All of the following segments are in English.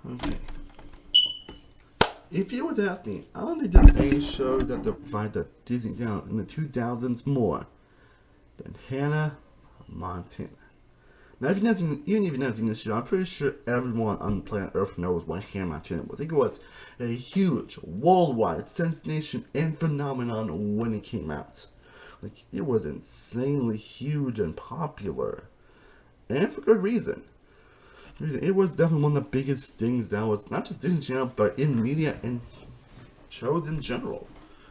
Okay. If you were to ask me, I don't think there's any show that divided Disney down in the 2000s more than Hannah Montana. Now, if you've never seen, even if you've never seen this show, I'm pretty sure everyone on planet Earth knows what Hannah Montana was. I think it was a huge worldwide sensation and phenomenon when it came out. Like, it was insanely huge and popular, and for good reason. It was definitely one of the biggest things that was not just Disney Channel, but in media and shows in general.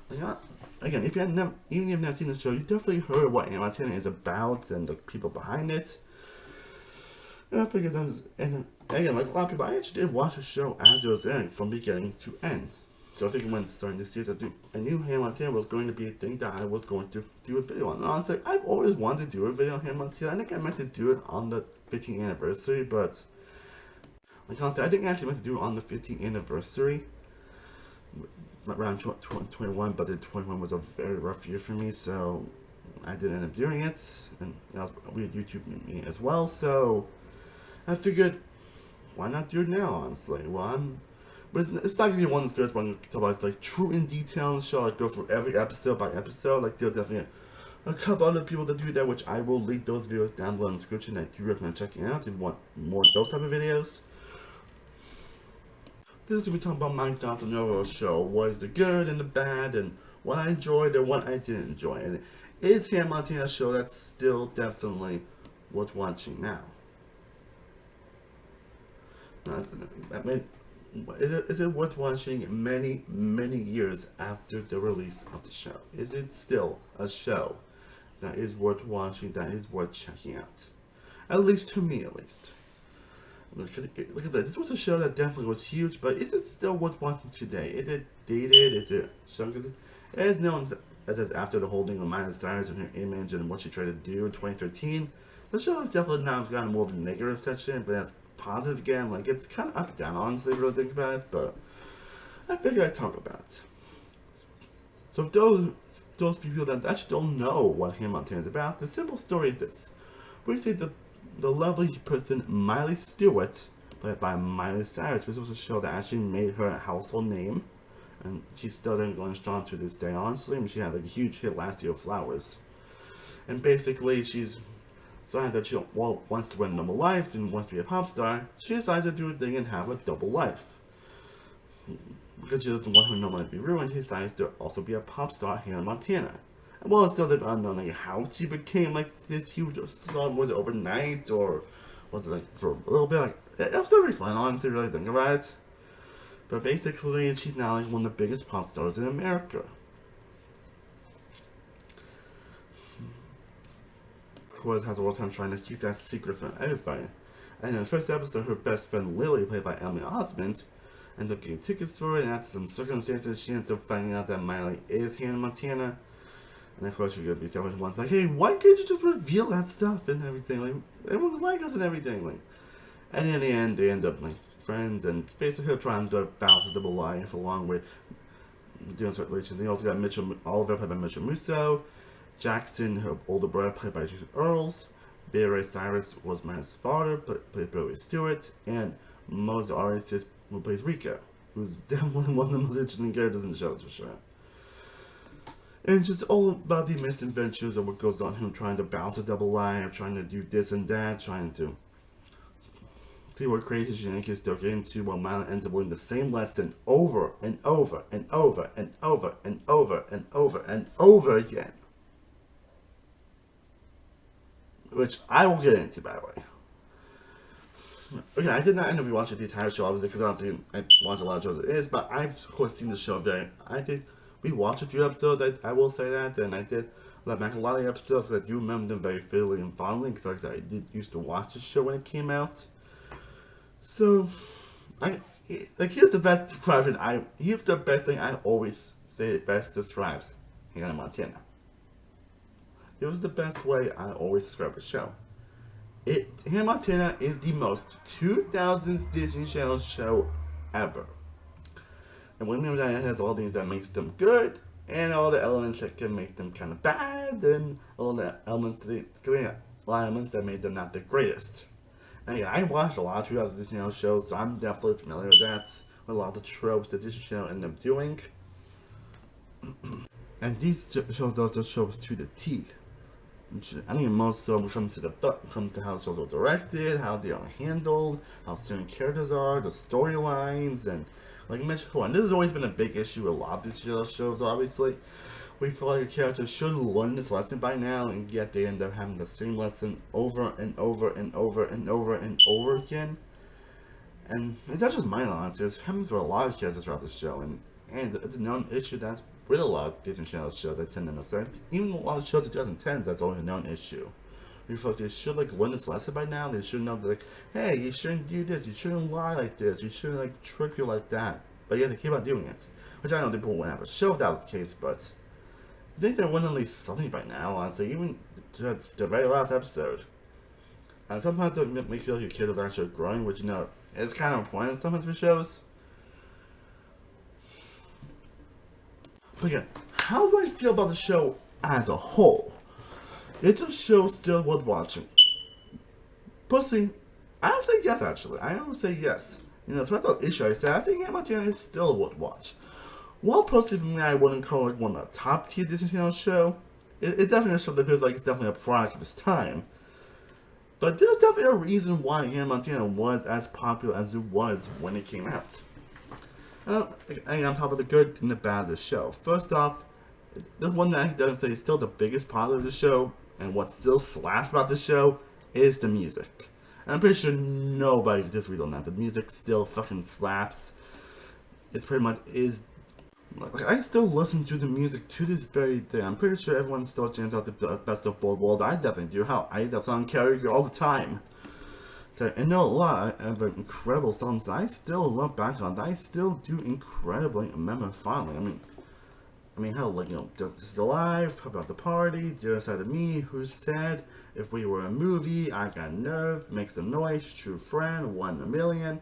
Like, again, if you have never, even if you've never seen the show, you definitely heard what Hannah Montana is about and the people behind it. And I figured that, and again, like a lot of people, I actually did watch the show as it was airing from beginning to end. So I think when starting this series, I knew Hannah Montana was going to be a thing that I was going to do a video on. And honestly, I've always wanted to do a video on Hannah Montana. I think I meant to do it on the 15th anniversary, but like honestly, I didn't actually meant to do it on the 15th anniversary around 2021, but the 21 was a very rough year for me, so I didn't end up doing it, and that was a weird YouTube me as well, so I figured, why not do it now, honestly? But it's not gonna be one of the first ones to talk about like true in detail on the show, like go through every episode by episode. Like there'll definitely a couple other people that do that, which I will link those videos down below in the description. I do recommend checking out if you want more of those type of videos. This is gonna be talking about my thoughts on the overall show. What is the good and the bad, and what I enjoyed and what I didn't enjoy. And it is Hannah Montana show that's still definitely worth watching now. I mean, is it worth watching many years after the release of the show? Is it still a show that is worth watching, that is worth checking out? At least to me, at least. Like I said, this was a show that definitely was huge, but is it still worth watching today? Is it dated? Is it shown? It is known as after the whole thing with Miley Cyrus and her image and what she tried to do in 2013, the show has definitely now gotten more of a negative section, but that's positive again. Like, it's kind of up and down, honestly, if you really think about it, but I figured I'd talk about it. So, if those people that actually don't know what Hannah Montana is about, the simple story is this. We see the lovely person Miley Stewart, played by Miley Cyrus, which was a show that actually made her a household name, and she's still going strong to this day, honestly. I mean, she had like a huge hit last year with Flowers. And basically, she's decided that she wants to win a double life and wants to be a pop star. She decides to do a thing and have a double life. Because she doesn't want her normal life to be ruined, she decides to also be a pop star here in Montana. And well, it's still unknown like how she became like this huge star. Was it overnight, or was it like for a little bit? Like, it was still really fun, honestly, really think about it. But basically, she's now like one of the biggest pop stars in America. Has a lot of time trying to keep that secret from everybody. And in the first episode, her best friend Lily, played by Emily Osment, ends up getting tickets for it, and after some circumstances, she ends up finding out that Miley is Hannah Montana. And of course, she's gonna be someone one's like, hey, why can't you just reveal that stuff and everything? Like, everyone would like us and everything. Like, and in the end, they end up like friends, and basically her trying to balance a double life along with doing certain relations. They also got Mitchell Oliver, played by Mitchell Musso. Jackson, her older brother, played by Jason Earls. Barry Cyrus was Miley's father, played by Barry Stewart. And Moses Arias, who plays Rico, who's definitely one of the most interesting characters in the show, for sure. And it's just all about the misadventures of what goes on, him trying to balance a double life, trying to do this and that, trying to see what crazy shenanigans they'll get into, while Miley ends up learning the same lesson over and over and over and over and over and over and over again. Which I will get into, by the way. Okay, I did not end up watching the entire show, obviously, because obviously I watch a lot of shows it is, but I've of course seen the show we watched a few episodes, I will say that, and I did look back a lot of the episodes, because I do remember them very vividly and fondly, because like I said, I did used to watch the show when it came out. So, here's the best thing I always say it best describes Hannah Montana. It was the best way I always describe the show. Hannah Montana is the most 2000s Disney Channel show ever. And when that has all things that makes them good, and all the elements that can make them kind of bad, and all the elements that made them not the greatest. And yeah, I watched a lot of 2000 Channel shows, so I'm definitely familiar with that. With a lot of the tropes that Disney Channel ended up doing. And these shows those shows to the T. I mean, most of them comes to comes to how shows are directed, how they are handled, how certain characters are, the storylines, and like I mentioned before, and this has always been a big issue with a lot of these shows. Obviously, we feel like a character should learn this lesson by now, and yet they end up having the same lesson over and over and over and over and over again. And it's not just my lines, it's happens for a lot of characters throughout the show, and it's a known issue that's with a lot of Disney Channel shows that tend to affect. Even a lot of shows in 2010, that's always a known issue. We feel like they should like learn this lesson by now. They should know that like, hey, you shouldn't do this, you shouldn't lie like this, you shouldn't like trick you like that. But yet they keep on doing it. Which I know people wouldn't have a show if that was the case, but I think they wouldn't at least something by now, honestly, even to the very last episode. And sometimes it make me feel like your kid is actually growing, which is kind of important sometimes for shows. But again, how do I feel about the show as a whole? Is the show still worth watching? Personally, I would say yes, actually. I would say yes. It's not the issue I say. I say Hannah Montana is still worth watch. While personally for me, I wouldn't call it one of the top tier Disney Channel show. It's definitely a show that feels like it's definitely a product of its time. But there's definitely a reason why Hannah Montana was as popular as it was when it came out. And I'm talking about the good and the bad of the show. First off, there's one that I doesn't say is still the biggest part of the show, and what still slaps about the show is the music. And I'm pretty sure nobody disagrees on that. The music still fucking slaps. It's pretty much is. Like, I still listen to the music to this very day. I'm pretty sure everyone still jams out the best of both worlds. I definitely do. How I that song karaoke all the time. So, and there are a lot of incredible songs that I still look back on. That I still do incredibly remember fondly. I mean, hell, like, Just This Is Alive, How About the Party, The Other Side of Me, Who Said, If We Were a Movie, I Got Nerve, Makes Some Noise, True Friend, 1 in a Million,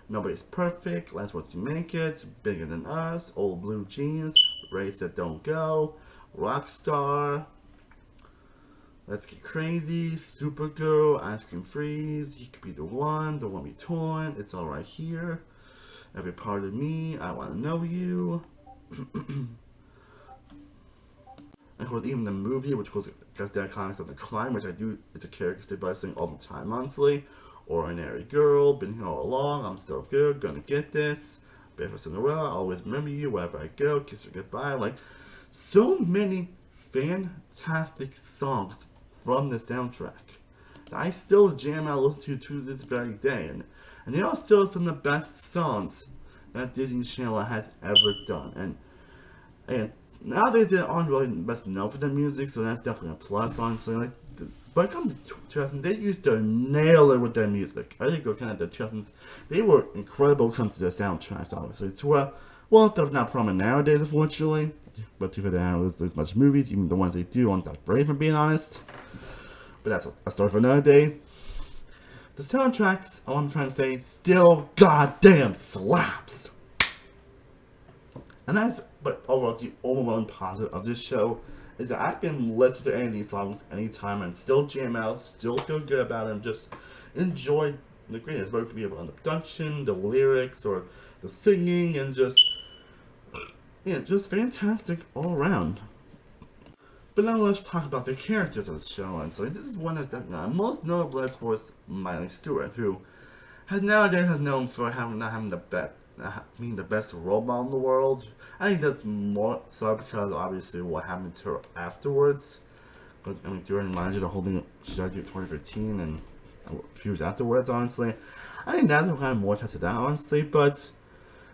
Nobody's Perfect, That's What You Make It, Bigger Than Us, Old Blue Jeans, Race That Don't Go, Rockstar, Let's Get Crazy, Supergirl, Ice Cream Freeze, You Could Be the One Be Torn, It's All Right Here, Every Part of Me, I Want to Know You. And with even the movie, which was just the iconics of the climb, which I do, it's a character by saying all the time, honestly. Ordinary Girl, Been Here All Along, I'm Still Good, Gonna Get This, Barefoot Cinderella, Always Remember You, Wherever I Go, Kiss Her Goodbye. Like, so many fantastic songs from the soundtrack that I still jam out and listen to this very day. And they are still some of the best songs that Disney Channel has ever done. And nowadays they aren't really best known for their music, so that's definitely a plus, honestly. Like, but it comes to 2000s, they used to nail it with their music. I think kind of the 2000s, they were incredible when it comes to their soundtracks, obviously. So, well, stuff not prominent nowadays, unfortunately. But too bad they don't release as much movies, even the ones they do aren't that great, for being honest. But that's a story for another day. The soundtracks, all I'm trying to say, still goddamn slaps. And that's, but overall, the overwhelming positive of this show is that I can listen to any of these songs anytime and still jam out, still feel good about them, just enjoy the greatness. Whether it could be about the production, the lyrics, or the singing, and just fantastic all around. But now let's talk about the characters of the show. And so this is one of the most notable, of course, Miley Stewart, who nowadays has known for not having the best. Being the best role model in the world. I think that's more so because obviously what happened to her afterwards. Because during the holding she died in 2015 and a few years afterwards, honestly. I think that's kind of more touch to that, honestly. But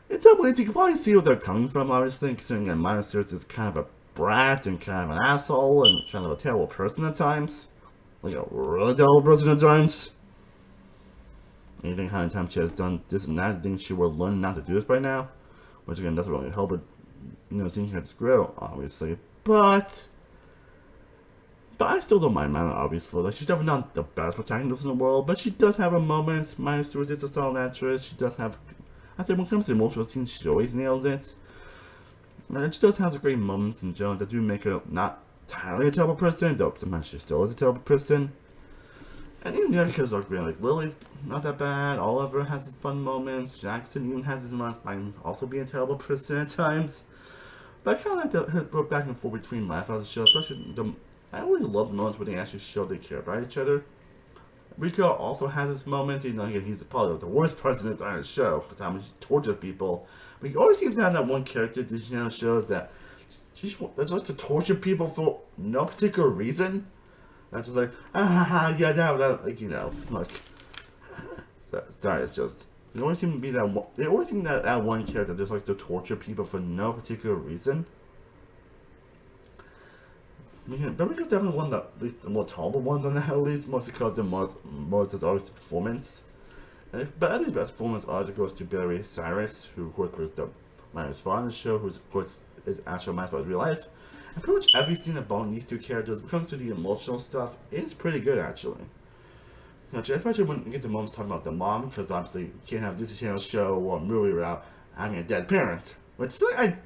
in some ways, you can probably see where they're coming from, obviously, considering that Miley Stewart is kind of a brat and kind of an asshole and kind of a terrible person at times. Like a really terrible person at times. Anything how many times she has done this and that, I think she will learn not to do this by now. Which again doesn't really help her, thinking she has to grow, obviously. But I still don't mind Miley, obviously. Like, she's definitely not the best protagonist in the world, but she does have her moments. Miley Stewart is a solid actress. She does have, I say when it comes to emotional scenes, she always nails it. And she does have some great moments in general that do make her not entirely a terrible person, though sometimes she still is a terrible person. And even the other characters are great. Like Lily's not that bad. Oliver has his fun moments. Jackson even has his moments by also being a terrible person at times. But I kind of like the go back and forth between my father's show, especially the. I always love the moments when they actually show they care about each other. Rico also has his moments, even though he's probably the worst person in the entire show, because how much he tortures people. But he always seems to have that one character that shows that she just likes to torture people for no particular reason. Not just like, yeah, that, like, like, sorry, it's just, there always seems to be that one, there always seems that one character that just likes to torture people for no particular reason. But Rico's definitely one that, at least the more tolerable one than that, at least, mostly because of Moses' always performance. But I think the best performance always goes to Barry Cyrus, who of course was the Myers father in the show, who of course is actual Myers father in real life. And pretty much every scene involving these two characters, when it comes to the emotional stuff, is pretty good actually. Especially when you get the moments talking about the mom, because obviously you can't have Disney Channel show or movie without having a dead parent. Which is something I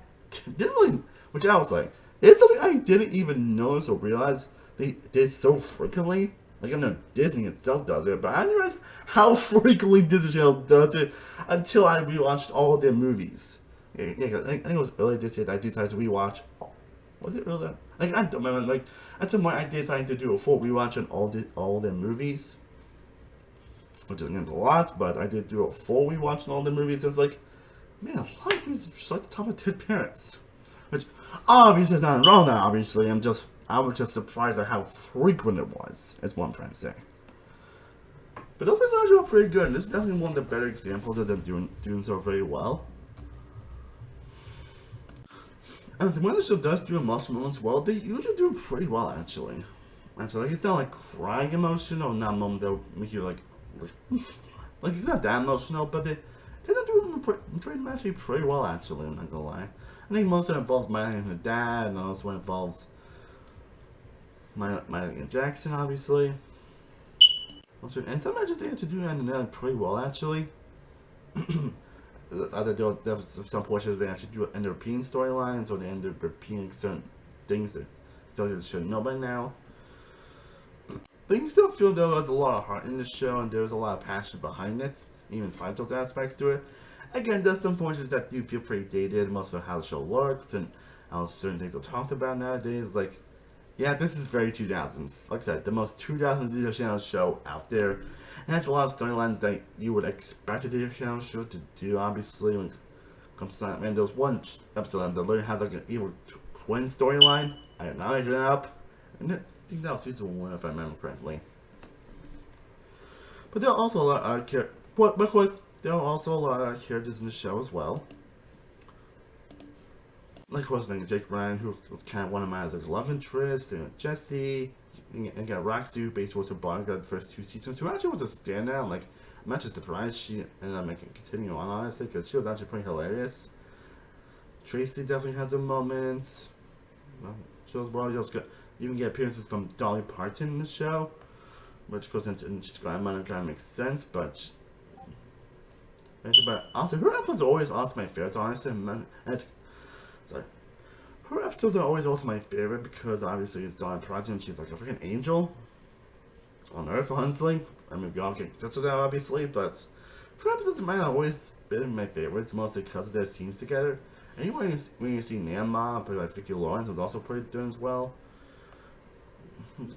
didn't really, which I was like, it's something I didn't even notice or realize they did so frequently. Like, I know Disney itself does it, but I didn't realize how frequently Disney Channel does it until I rewatched all of their movies. Yeah, I think it was early this year that I decided to rewatch. Was it early? Like, I don't remember. Like, at some point I decided to do a full rewatch on all their movies, which is against a lot, but I did do a full rewatch on all the movies. It's like, man, a lot of movies are just like the top of dead parents. Which obviously is not wrong. That obviously, I was just surprised at how frequent it was. Is what I'm trying to say. But those are actually pretty good. This is definitely one of the better examples of them doing so very well. And when the show does do emotional moments well, they usually do pretty well actually. Like it's not like crying emotional, not a moment that will make you like it's not that emotional, but they don't do it actually pretty well actually. I'm not gonna lie. I think most of it involves Miley and her dad, and also it involves Miley and Jackson, obviously. And some I just they had to do that pretty well, actually. There was some portions they actually do end up repeating storylines, or they end up repeating certain things that they should know by now. But you can still feel there was a lot of heart in the show, and there was a lot of passion behind it, even despite those aspects to it. Again, there's some portions that do feel pretty dated, most of how the show works and how certain things are talked about nowadays. Like, yeah, this is very 2000s. Like I said, the most 2000s Disney Channel show out there. And that's a lot of storylines that you would expect a Disney Channel show to do, obviously, when it comes to that. Man, there's one episode that literally has like an evil twin storyline. I have not made it up. And I think that was season 1, if I remember correctly. But there are also a lot of characters. But of course, there are also a lot of characters in the show as well. Like, of course, like Jake Ryan, who was kind of one of my like, love interests, and Jesse, and got Roxy, who basically was her bodyguard the first 2 seasons, who actually was a standout. Like, I'm not just surprised she ended up continuing on, honestly, because she was actually pretty hilarious. Tracy definitely has her moments. She was well, you even get appearances from Dolly Parton in the show, which goes into she's got kind of makes sense, but also her episodes are always also my favorites, honestly. And sorry. Her episodes are always also my favorite because obviously it's Dolly Parton and she's like a freaking angel on Earth, honestly. I mean, we all get consider that, obviously, but her episodes might not always been my favorites, mostly because of their scenes together. And even when you see Namma played by Vicki Lawrence, was also pretty good as well. And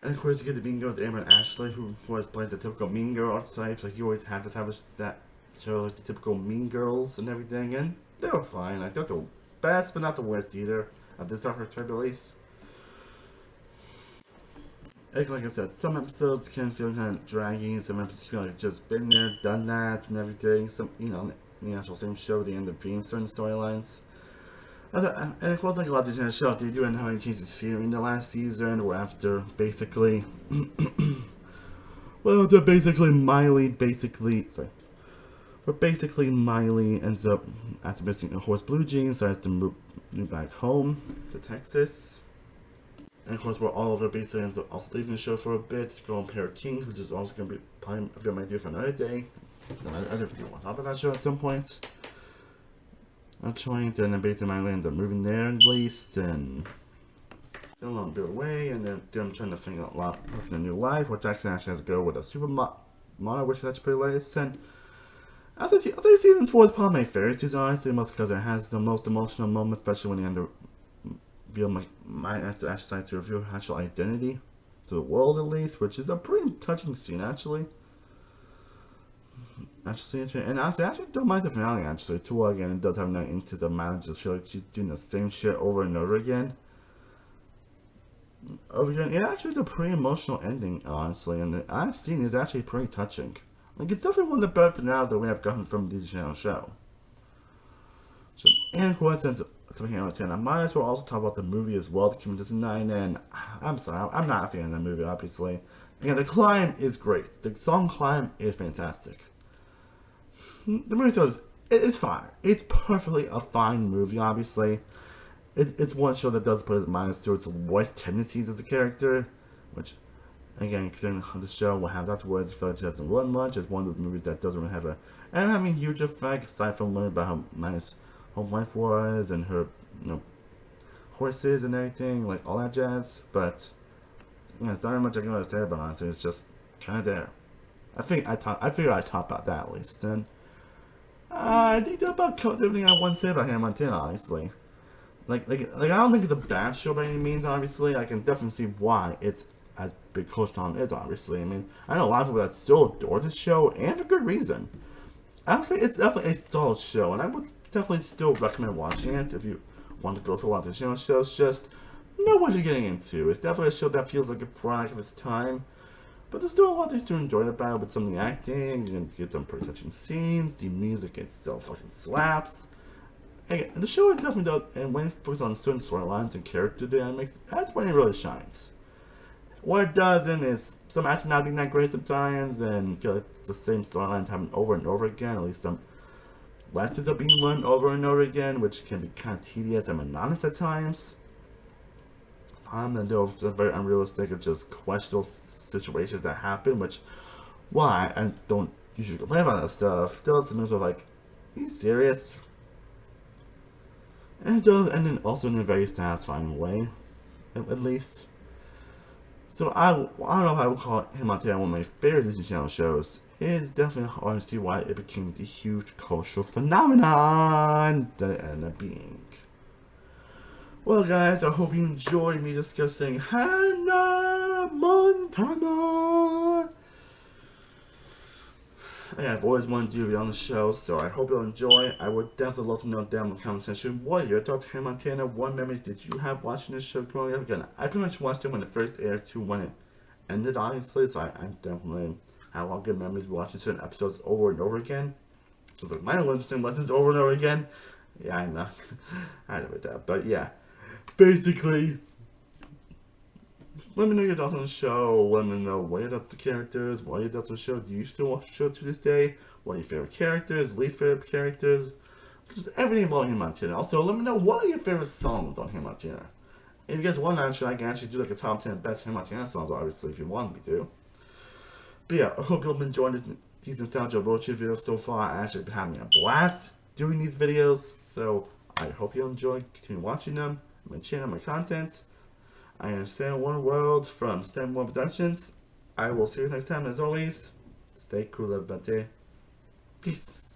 of course, you get the Mean Girls, Amber and Ashley, who was playing the typical Mean Girl archetypes. Like, you always have the type of that show, like the typical Mean Girls and everything, and they were fine. Like, they're the best, but not the worst either. At this archetype, at least. Like I said, some episodes can feel kind of draggy, some episodes feel like just been there, done that, and everything. Some, the actual same show, they end up being certain storylines. And of course, like a lot of the shows, they do end up having changed the scenery in the last season, or after basically, well, they're basically Miley, but basically Miley ends up, after missing a horse blue jeans, decides to move back home to Texas. And of course, we're all over basically ends up also leaving the show for a bit to go on Pair of Kings, which is also going to be probably a video I might do for another day. Other video on top of that show at some point. I'm trying to, and then basically Miley ends up moving there at least, and along their way, and then them trying to figure out a new life, where Jackson actually has to go with a supermodel, which that's pretty hilarious. And after season 4 is probably my favorite season, honestly, most because it has the most emotional moment, especially when you end up reveal my actually to reveal her actual identity to the world, at least, which is a pretty touching scene, actually. And I actually don't mind the finale, actually, too. Again, it does have that into the man, just feel like she's doing the same shit over and over again. It actually is a pretty emotional ending, honestly, and the last scene is actually pretty touching. Like, it's definitely one of the better finales that we have gotten from the Disney show. So, and for instance, something out of 10, I might as well also talk about the movie as well, the Kim 2009, and I'm sorry, I'm not a fan of that movie, obviously. Again, the climb is great. The song Climb is fantastic. The movie is, it's fine. It's perfectly a fine movie, obviously. It's one show that does put Miley Stewart's worst tendencies as a character, which, again, considering the show will have afterwards, I feel like she doesn't run much. It's one of those movies that doesn't really have a, and having huge effect aside from learning about how nice home life was and her, horses and everything, like all that jazz. But it's not very much I can really say about it. Honestly, it's just kind of there. I figured I talked about that at least, and I think that about covers everything I want to say about Hannah Montana, honestly. Like I don't think it's a bad show by any means, obviously. I can definitely see why it's as big Coach Tom is, obviously. I mean, I know a lot of people that still adore this show, and for good reason. I would say it's definitely a solid show, and I would definitely still recommend watching it if you want to go through a lot of the shows. Just know what you're getting into. It's definitely a show that feels like a product of its time, but there's still a lot of things to enjoy about it with some of the acting. You can get some pretty touching scenes. The music itself fucking slaps. Again, the show definitely does, and when it focuses on certain storylines and character dynamics, that's when it really shines. What it doesn't is some acting not being that great sometimes, and feel like it's the same storylines happen over and over again. At least some lessons are being learned over and over again, which can be kind of tedious and monotonous at times. And they're very unrealistic and just questionable situations that happen, which why I don't usually complain about that stuff. Still, sometimes we're like, are you serious? And it does end also in a very satisfying way, at least. So I don't know if I would call Hannah Montana one of my favorite Disney Channel shows. It is definitely hard to see why it became the huge cultural phenomenon that it ended up being. Well, guys, I hope you enjoyed me discussing Hannah Montana. I've always wanted to do it on the show, so I hope you'll enjoy. I would definitely love to know down in the comment section what your thoughts on Hannah Montana. What memories did you have watching this show growing up? Again, I pretty much watched it when it first aired to when it ended, obviously, so I definitely have a lot of good memories watching certain episodes over and over again. Just like my listening lessons over and over again. Yeah, I know. I know that, but yeah. Basically, let me know your thoughts on the show. Let me know what your thoughts on the characters. What are your thoughts on the show? Do you still watch the show to this day? What are your favorite characters? Least favorite characters? Just everything about Hannah Montana. Also, let me know what are your favorite songs on Hannah Montana. If you guys want, I can actually do like a top 10 best Hannah Montana songs, obviously, if you want me to. But yeah, I hope you'll been enjoying these nostalgia road trip videos so far. I actually been having a blast doing these videos. So I hope you'll enjoy. Continue watching them. My channel, my content. I am Sam One World from Sam One Productions. I will see you next time. As always, stay cool, everybody. Peace.